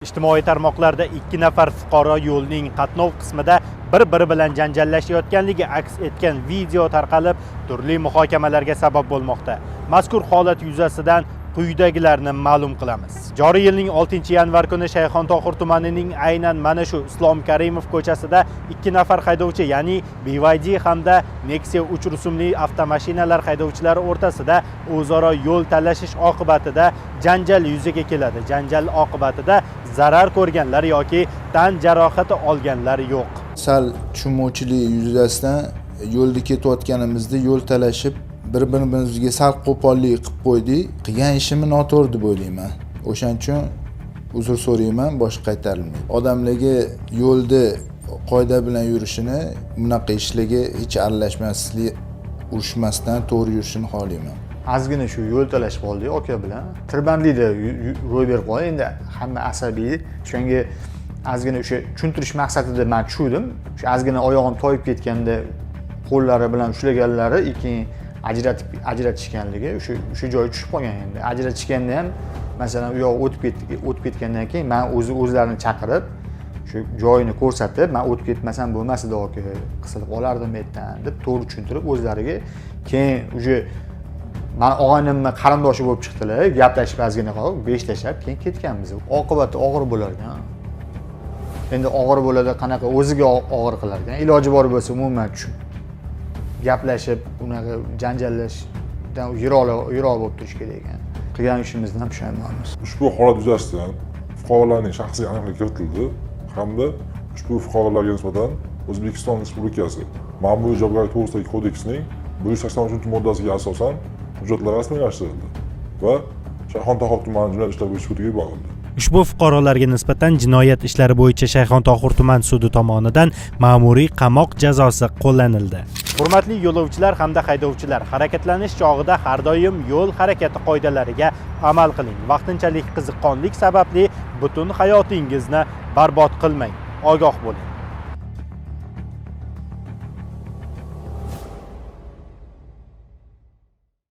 Ijtimoiy tarmoqlarda ikki nafar fuqaro yo'lning qatnov qismida bir-biri bilan janjallashayotganligi aks etgan video tarqalib, turli muhokamalarga sabab bo'lmoqda. Mazkur holat yuzasidan quyidagilarni ma'lum qilamiz. Joriy yilning 6-yanvar kuni Shayxontohur tumanining aynan mana shu Islom Karimov ko'chasida ikki nafar haydovchi, ya'ni BYD hamda Nexia 3 rusumli avtomashinalar haydovchilari o'rtasida o'zaro yo'l talashish oqibatida janjal yuzaga keladi. Janjal oqibatida zarar ko'rganlar yoki tan jarohati olganlar yo'q. Sal tushunmovchilik yuzasidan yo'lda ketayotganimizda yo'l talashib bir-birimizga sal qo'pollik qilib qo'ydik. Qilgan ishimni noto'g'ri deb o'ylayman. O'shaning uchun uzr so'rayman, boshqa qaytarilmaydi. Odamlarga yo'lda qoida bilan yurishini, bunaqa ishlarga hech aralashmaslik, urushmasdan to'g'ri yurishini xohlayman. Ozgina shu yo'l talashib qoldik aka bilan. Tirbandlikda ro'y berib qoldi. Endi hamma asabiy. Shunga ozgina o'sha tushuntirish maqsadida men tushundim. Shu ozgina oyog'im toyib ketganda qo'llari bilan ushlaganlari keyin ajratishganligi o'sha joy tushib qolgan endi. Ajratishganda ham masalan u yoq o'tib ketgandan keyin men o'zlarini chaqirib shu joyini ko'rsatib, men o'tib ketmasam bo'lmas edi aka, qisilib qolardim yerdan deb to'g'ri tushuntirib o'zlariga keyin o'sha men og'aynimni qarindoshi bo'lib chiqdilar, gaplashib ozgina qolib, beshlashib keyin ketganmiz. Oqibati og'ir bo'lar ekan. Endi og'ir bo'ladi, qanaqa o'ziga og'ir qilar ekan. Iloji bor bo'lsa umuman gaplashib, unaqa janjallashdan yiroq bo'lib turish kerak ekan. Qilgan ishimizdan pushaymonmiz. Ushbu holat yuzasidan fuqarolarning shaxsiy aniqlik kiritildi hamda ushbu fuqarolarga nisbatan O'zbekiston Respublikasi Ma'muriy javobgarlik to'g'risidagi kodeksining 183-moddasiga asosan hujjatlar rasmiylashtirildi va Shayxontohur tumani jinoyat ishlari bo'yicha sudga yuborildi. Ushbu fuqarolarga nisbatan jinoyat ishlari bo'yicha Shayxontohur tuman sudi tomonidan ma'muriy qamoq jazosi qo'llanildi. Hurmatli yo'lovchilar hamda haydovchilar, harakatlanish chog'ida har doim yo'l harakati qoidalariga amal qiling. Vaqtinchalik qiziqqonlik sababli butun hayotingizni barbod qilmang. Ogoh bo'ling.